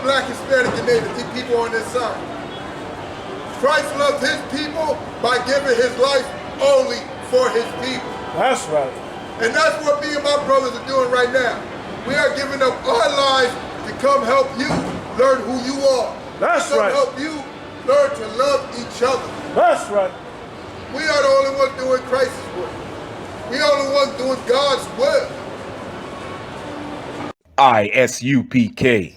black, Hispanic, and Native people on this side. Christ loved his people by giving his life only for his people. That's right. And that's what me and my brothers are doing right now. We are giving up our lives to come help you learn who you are. That's right. To help you learn to love each other. That's right. We are the only ones doing Christ's work. We are the only ones doing God's will. I.S.U.P.K.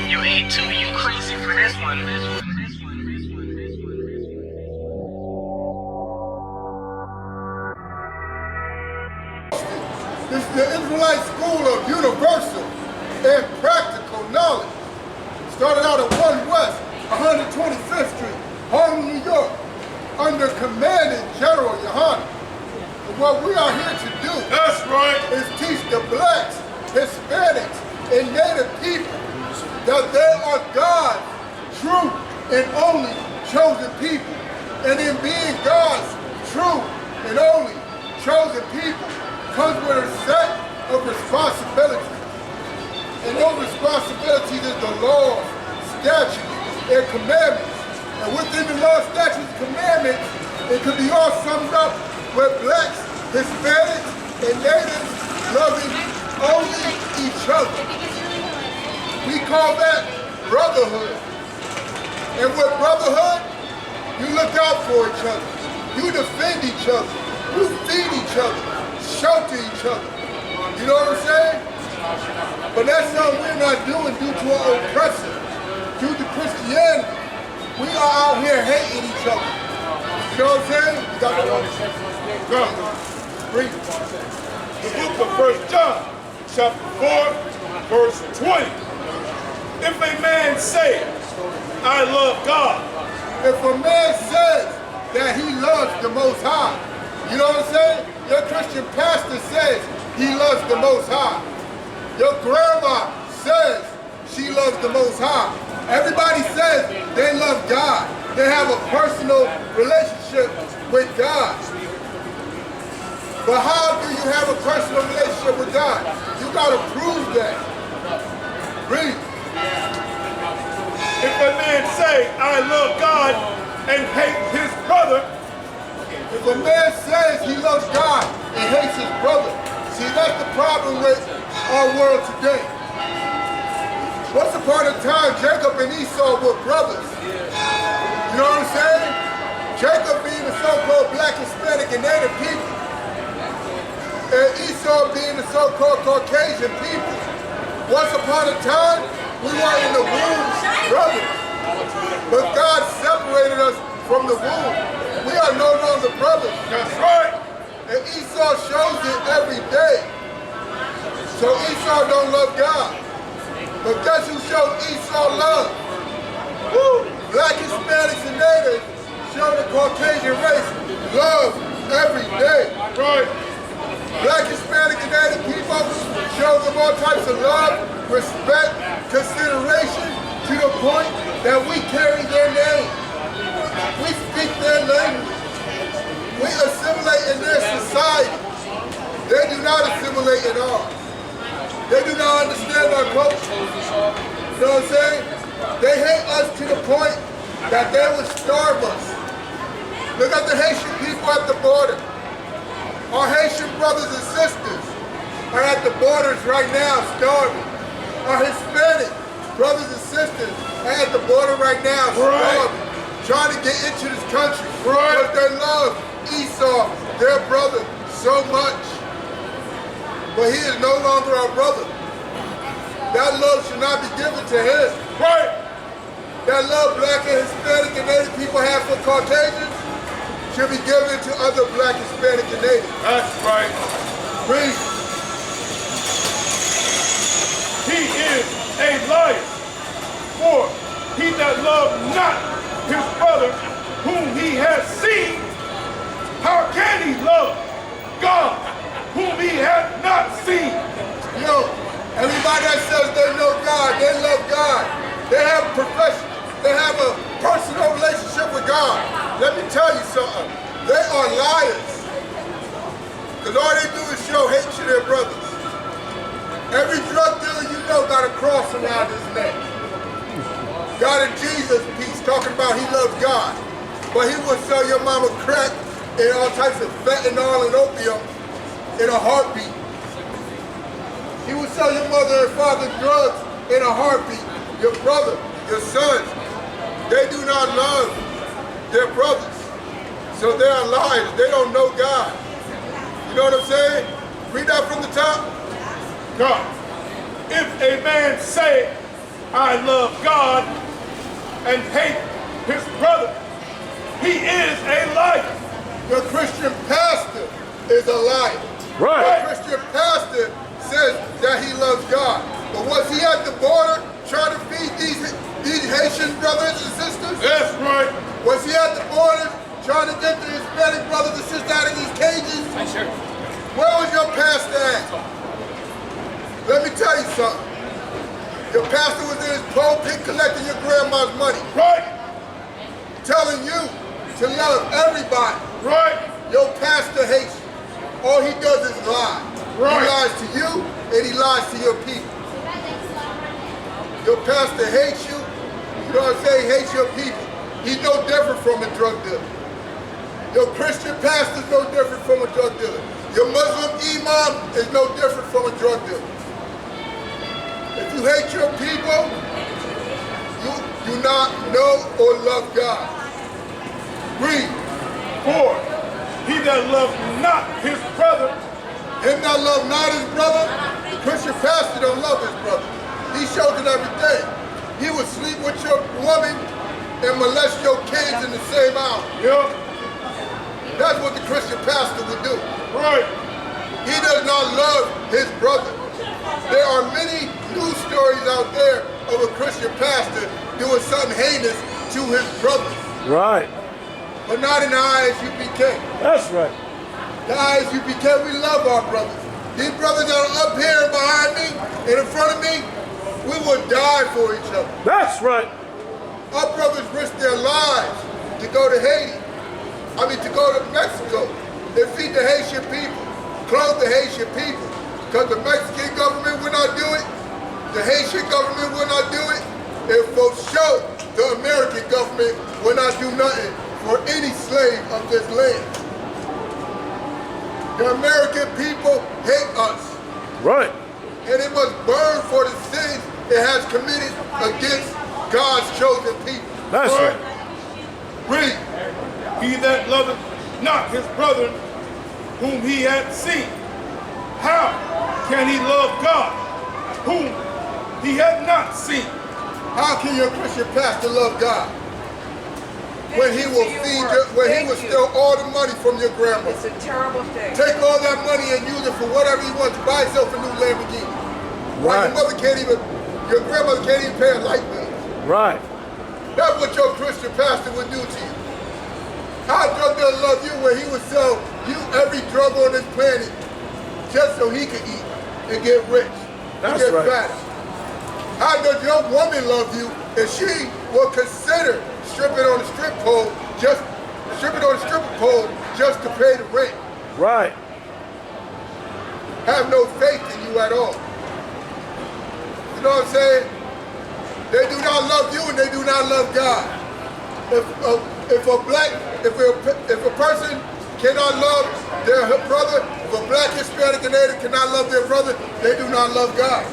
You ate too, you crazy for this one. This is the Israelite School of Universal and Practical Knowledge. Started out at 1 West, 125th Street, Harlem, New York, under Commanding General YAHANNA. And what we are here to do is teach the blacks, Hispanics, and Native people that they are God's true and only chosen people. And in being God's true and only chosen people comes with a set of responsibilities. And those responsibilities is the laws, statutes, and commandments. And within the laws, statutes, and commandments, it could be all summed up with blacks, Hispanics, and Natives loving only each other. We call that brotherhood. And with brotherhood, you look out for each other. You defend each other. You feed each other. Shelter each other. You know what I'm saying? But that's something we're not doing due to our oppressor. Due to Christianity, we are out here hating each other. You know what I'm saying? You got to read The book of 1 John, chapter 4, verse 20. If a man say, I love God. If a man says that he loves the Most High, you know what I'm saying? Your Christian pastor says he loves the Most High. Your grandma says she loves the Most High. Everybody says they love God. They have a personal relationship with God. But how do you have a personal relationship with God? You got to prove that. Read. If a man say, I love God and hate his brother. If a man says he loves God and hates his brother, see, that's the problem with our world today. Once upon a time, Jacob and Esau were brothers. You know what I'm saying? Jacob being the so-called black, Hispanic, and Native people. And Esau being the so-called Caucasian people. Once upon a time, we were in the womb brothers. But God separated us from the womb. We are no longer brothers. That's right. And Esau shows it every day. So Esau don't love God. But guess who shows Esau love? Woo! Black, Hispanics, and Natives show the Caucasian race love every day. Right. Black, Hispanic, and Native people show them all types of love, respect, consideration, to the point that we carry their name. We speak their language. We assimilate in their society. They do not assimilate in ours. They do not understand our culture. You know what I'm saying? They hate us to the point that they would starve us. Look at the Haitian people at the border. Our Haitian brothers and sisters are at the borders right now starving. Our Hispanic brothers and sisters are at the border right now starving, trying to get into this country because they love Esau, their brother, so much. But he is no longer our brother. That love should not be given to him. That love black and Hispanic and Native people have for Caucasians should be given to other black, Hispanic, and Native. That's right. Read. He is a liar. For he that loved not his brother whom he has seen, how can he love God whom he has not seen? Yo, everybody that says they know God, they love God, they have a profession, they have a personal relationship with God. Let me tell you something. They are liars. Because all they do is show hate to their brothers. Every drug dealer you know got a cross around his neck. God and Jesus piece talking about he loves God. But he will sell your mama crack and all types of fentanyl and opium in a heartbeat. He will sell your mother and father drugs in a heartbeat. Your brother, your sons, they do not love their brothers. So they are liars. They don't know God. You know what I'm saying? Read that from the top. God. If a man say, I love God and hate his brother, he is a liar. Your Christian pastor is a liar. Your Christian pastor says that he loves God. But was he at the border trying to feed these Haitian brothers and sisters? That's right. Was he at the border trying to get the Hispanic brothers and sisters out of these cages? Where was your pastor at? Let me tell you something. Your pastor was in his pulpit collecting your grandma's money. Telling you to love everybody. Your pastor hates you. All he does is lie. He lies to you and he lies to your people. Your pastor hates you. You know what I'm saying? He hates your people. He's no different from a drug dealer. Your Christian pastor is no different from a drug dealer. Your Muslim imam is no different from a drug dealer. If you hate your people, you do not know or love God. Read. For he that loved not his brother, him that love not his brother, the Christian pastor don't love his brother. He shows it every day. He would sleep with your woman and molest your kids in the same hour. That's what the Christian pastor would do. He does not love his brother. There are many news stories out there of a Christian pastor doing something heinous to his brothers. But not in the I.S.U.P.K. That's right. The I.S.U.P.K, we love our brothers. These brothers that are up here behind me and in front of me, we will die for each other. That's right. Our brothers risk their lives to go to Haiti. To go to Mexico and feed the Haitian people, clothe the Haitian people. Because the Mexican government will not do it, the Haitian government will not do it, and for sure, the American government will not do nothing for any slave of this land. The American people hate us. And it must burn for the sins it has committed against God's chosen people. That's right. Read. He that loveth not his brother whom he hath seen, how can he love God whom he hath not seen? How can your Christian pastor love God when he will feed you, when he will steal all the money from your grandma? It's a terrible thing. Take all that money and use it for whatever he wants to buy himself a new Lamborghini. Your mother can't even, your grandmother can't even pay a light bill. That's what your Christian pastor would do to you. How a drug dealer love you when he would sell you every drug on this planet just so he could eat and get rich and get fat? How does your woman love you if she will consider stripping on the strip pole just to pay the rent? Have no faith in you at all. You know what I'm saying? They do not love God. If a person cannot love their brother, if a black, Hispanic, and Native cannot love their brother, they do not love God.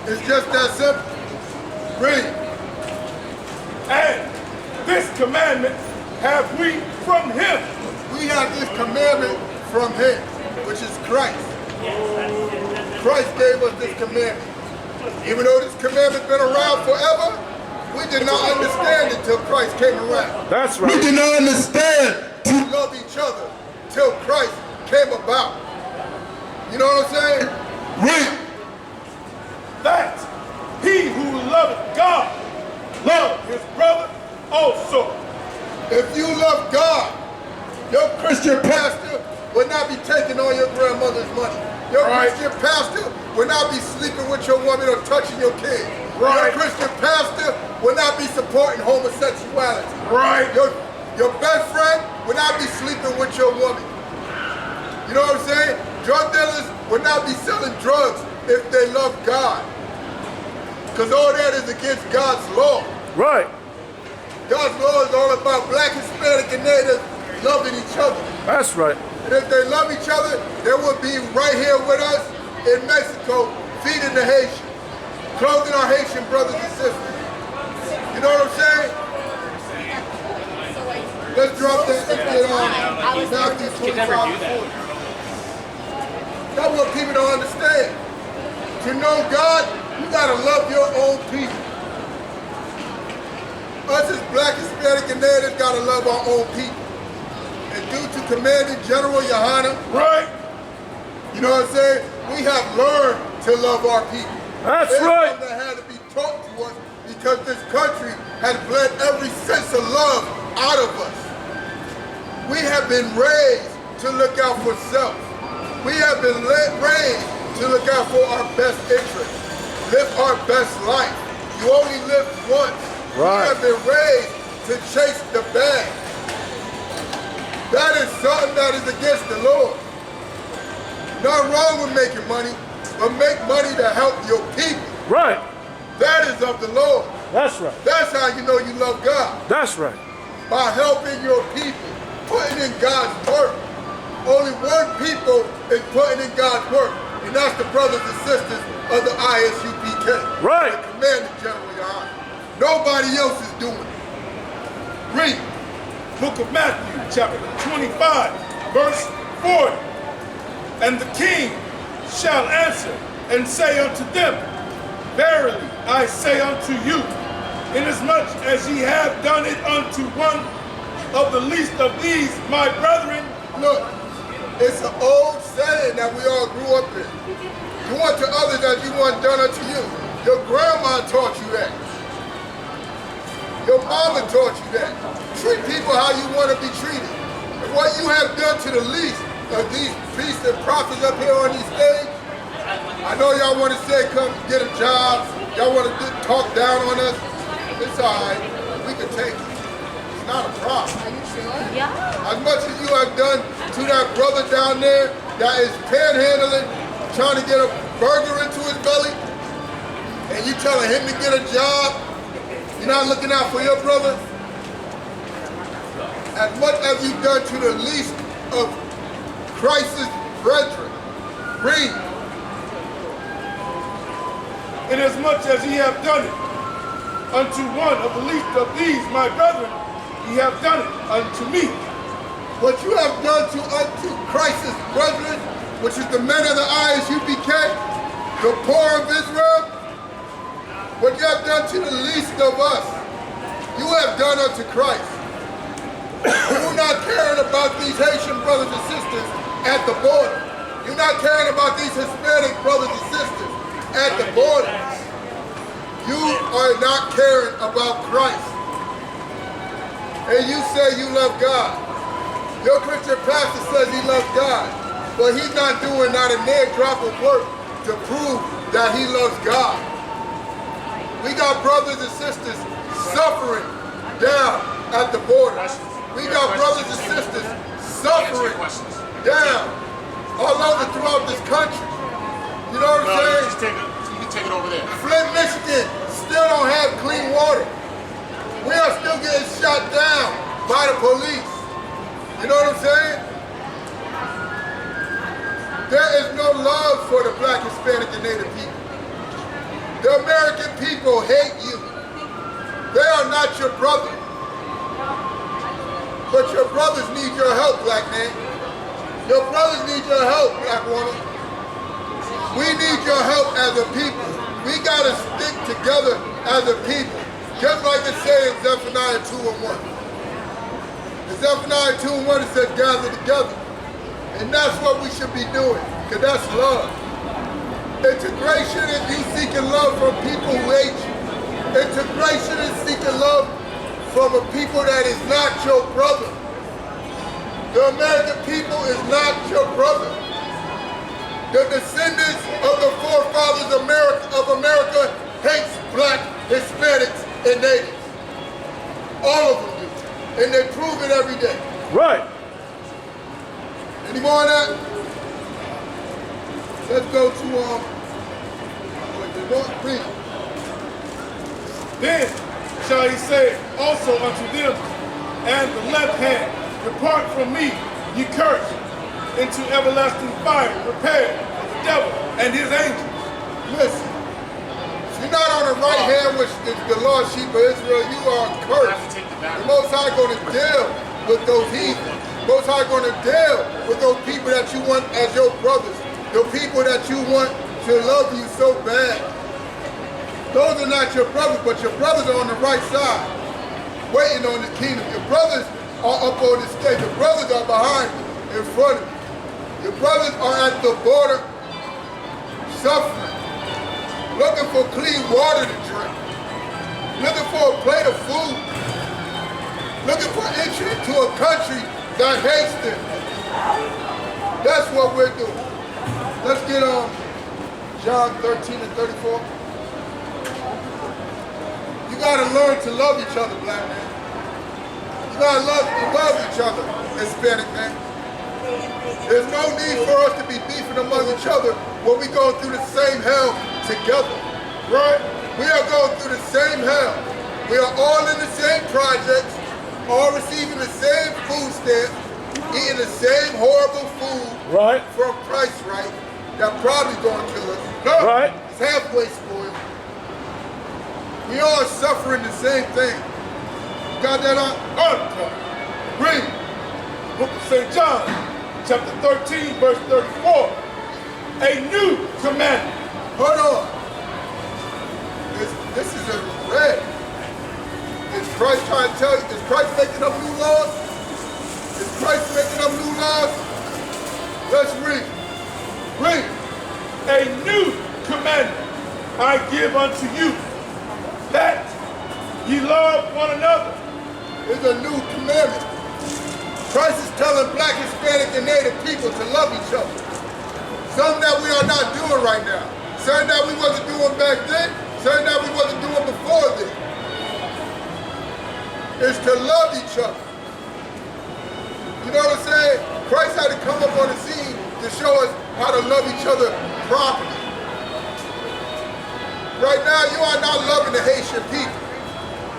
It's just that simple. Read. And this commandment have we from him. We have this commandment from him, which is Christ. Christ gave us this commandment. Even though this commandment's been around forever, we did not understand it till Christ came around. That's right. We did not understand to love each other till Christ came about. You know what I'm saying? Read. That he who loveth God love his brother also. If you love God, your Christian pastor will not be taking all your grandmother's money. Your Christian pastor will not be sleeping with your woman or touching your kid. Your Christian pastor will not be supporting homosexuality. Your best friend will not be sleeping with your woman. You know what I'm saying? Drug dealers will not be selling drugs if they love God. Because all that is against God's law. Right. God's law is all about black, Hispanic, and Native loving each other. That's right. And if they love each other, they will be right here with us in Mexico, feeding the Haitians, clothing our Haitian brothers and sisters. You know what I'm saying? Let's drop that and get on Matthew 25:40. That's what people don't understand. To know God, you gotta love your own people. Us as black, Hispanic, and Native gotta love our own people. And due to Commanding General YAHANNA, you know what I'm saying? We have learned to love our people. That's it's right. something that had to be taught to us because this country has bled every sense of love out of us. We have been raised to look out for self. We have been raised to look out for our best interests, live our best life. You only live once. We have been raised to chase the bag. That is something that is against the Lord. Nothing wrong with making money, but make money to help your people. Right. That is of the Lord. That's right. That's how you know you love God. That's right. By helping your people, putting in God's work. Only one people is putting in God's work, and that's the brothers and sisters of the I.S.U.P.K. Right. The Commanding General YAHANNA. Nobody else is doing it. Read. Book of Matthew, chapter 25, verse 40. And the king shall answer and say unto them, Verily I say unto you, inasmuch as ye have done it unto one of the least of these my brethren. Look, it's an old saying that we all grew up in. Do unto others as you want done unto you. Your grandma taught you that. Your mama taught you that. Treat people how you want to be treated. And what you have done to the least of these priests and prophets up here on these stage, I know y'all want to say come get a job, y'all want to talk down on us. It's all right. We can take it. It's not a problem. Are you sure? Yeah. As much as you have done to that brother down there that is panhandling, trying to get a burger into his belly, and you telling him to get a job, you're not looking out for your brother? As much as you've done to the least of Christ's brethren, read. Inasmuch as ye have done it unto one of the least of these my brethren, ye have done it unto me. What you have done unto Christ's brethren, which is the men of the I.S.U.P.K, the poor of Israel, what you have done to the least of us, you have done unto Christ. You're not caring about these Haitian brothers and sisters at the border. You're not caring about these Hispanic brothers and sisters at the border. You are not caring about Christ. And you say you love God. Your Christian pastor says he loves God, but he's not doing not a mere drop of work to prove that he loves God. We got brothers and sisters suffering down at the border. We got brothers and sisters suffering down all over throughout this country. You know what I'm saying? You can take it over there. Flint, Michigan still don't have clean water. We are still getting shot down by the police. You know what I'm saying? There is no love for the Black, Hispanic, and Native people. The American people hate you. They are not your brother. But your brothers need your help, black man. Your brothers need your help, black woman. We need your help as a people. We gotta stick together as a people. Just like it says in Zephaniah 2:1. In Zephaniah 2:1 it says gather together. And that's what we should be doing, because that's love. Integration is you seeking love from people who hate you. Integration is seeking love from a people that is not your brother. The American people is not your brother. The descendants of the forefathers of America hates Black, Hispanics, and Natives. All of them do. And they prove it every day. Right. Any more on that? Let's go to read. Then shall he say also unto them, and the left hand, depart from me, ye cursed, into everlasting fire, prepared for the devil and his angels. Listen, if you're not on the right hand, which is the lost sheep of Israel, you are cursed. The Most High going to deal with those heathens. The Most High going to deal with those people that you want as your brothers. The people that you want to love you so bad. Those are not your brothers, but your brothers are on the right side, waiting on the kingdom. Your brothers are up on the stage. Your brothers are behind you, in front of you. Your brothers are at the border, suffering, looking for clean water to drink, looking for a plate of food, looking for entry into a country that hates them. That's what we're doing. Let's get on John 13 and 34. You gotta learn to love each other, black man. You gotta love each other, Hispanic man. There's no need for us to be beefing among each other when we go through the same hell together, right? We are going through the same hell. We are all in the same projects, all receiving the same food stamps, eating the same horrible food Right. from Price Right that probably gonna kill us. No, Right. it's halfway spoiled. We all suffering the same thing. You got that on? Read. Book of St. John, chapter 13, verse 34. A new commandment. Hold on. This is a red. Is Christ trying to tell you, is Christ making up new laws? Is Christ making up new laws? Let's read. Read. A new commandment I give unto you, that ye love one another. It's a new commandment. Christ is telling Black, Hispanic, and Native people to love each other. Something that we are not doing right now. Something that we wasn't doing back then. Something that we wasn't doing before then. Is to love each other. You know what I'm saying? Christ had to come up on the scene to show us how to love each other properly. Right now, you are not loving the Haitian people.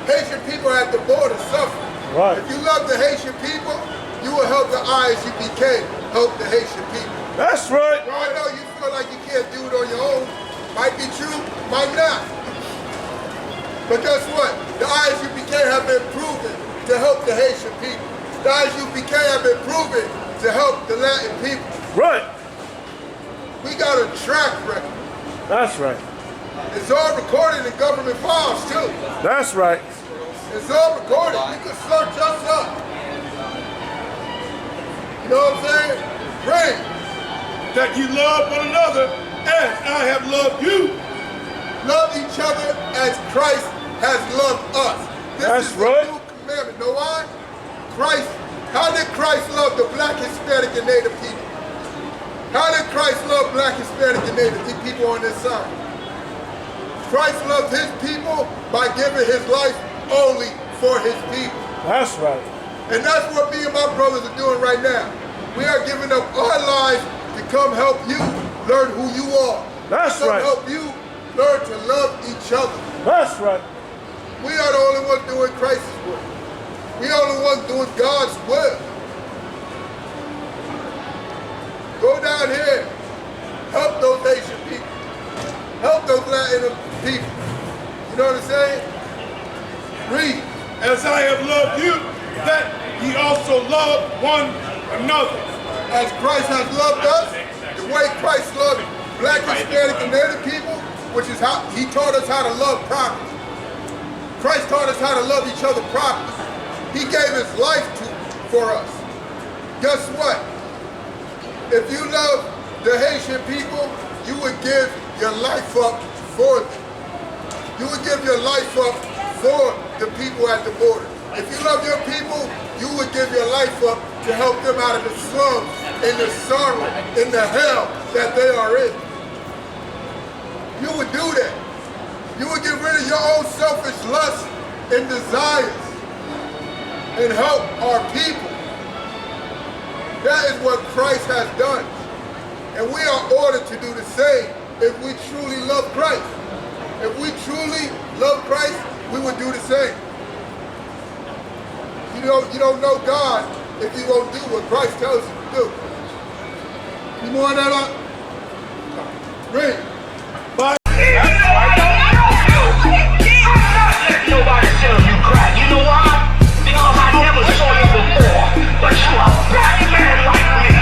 Haitian people at the border suffering. Right. If you love the Haitian people, you will help the I.S.U.P.K. help the Haitian people. That's right. I know you feel like you can't do it on your own. Might be true, might not. But guess what? The I.S.U.P.K. have been proven to help the Haitian people. The I.S.U.P.K. have been proven to help the Latin people. Right. We got a track record. That's right. It's all recorded in government files too. That's right. It's all recorded. You can search us up. You know what I'm saying? Pray. That ye love one another as I have loved you. Love each other as Christ has loved us. That's is right. the new commandment. Know why? Christ. How did Christ love the Black, Hispanic, and Native people? How did Christ love Black, Hispanic, and Native people on this side? Christ loved his people by giving his life only for his people. That's right. And that's what me and my brothers are doing right now. We are giving up our lives to come help you learn who you are. That's to come right. help you learn to love each other. That's right. We are the only ones doing Christ's work. We are the only ones doing God's will. Go down here. Help those Asian people. Help those Latin people. You know what I'm saying? Read. As I have loved you, that ye also love one another. As Christ has loved us, the way Christ loved Black, Hispanic, and Native people, which is how he taught us how to love properly. Christ taught us how to love each other properly. He gave his life for us. Guess what? If you love the Haitian people, you would give your life up for them. You would give your life up for the people at the border. If you love your people, you would give your life up to help them out of the slums, in the sorrow, in the hell that they are in. You would do that. You would get rid of your own selfish lusts and desires and help our people. That is what Christ has done. And we are ordered to do the same if we truly love Christ. If we truly love Christ, we would do the same. You don't know God if you won't do what Christ tells you to do. You more on that up? Read. Nobody tell you cry. You know why? Because I never saw you before. But you a black man like me.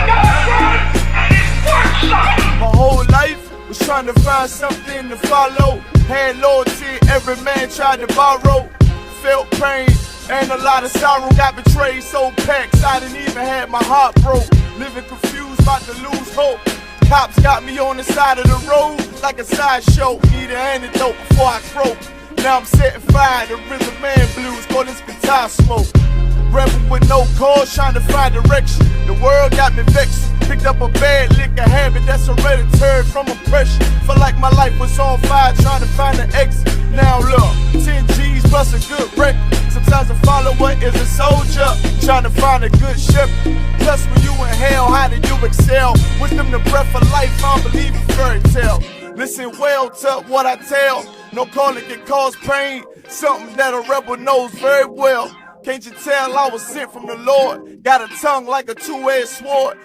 And it's worth something. My whole life was trying to find something to follow. Had loyalty, every man tried to borrow. Felt pain and a lot of sorrow. Got betrayed, so packed, I didn't even have my heart broke. Living confused, about to lose hope. Cops got me on the side of the road like a sideshow. Need an antidote before I croak. Now I'm setting fire to rhythm man blues, call this guitar smoke. Rebel with no cause, trying to find direction. The world got me vexed. Picked up a bad liquor habit that's hereditary from oppression. Felt like my life was on fire, trying to find an exit. Now look, 10 G's plus a good record. Sometimes a follower is a soldier, trying to find a good shepherd. Plus when you in hell, how do you excel? Wisdom the breath of life, I don't believe in fairy tale. Listen well to what I tell. No calling can cause pain, something that a rebel knows very well. Can't you tell I was sent from the Lord? Got a tongue like a two-edged sword.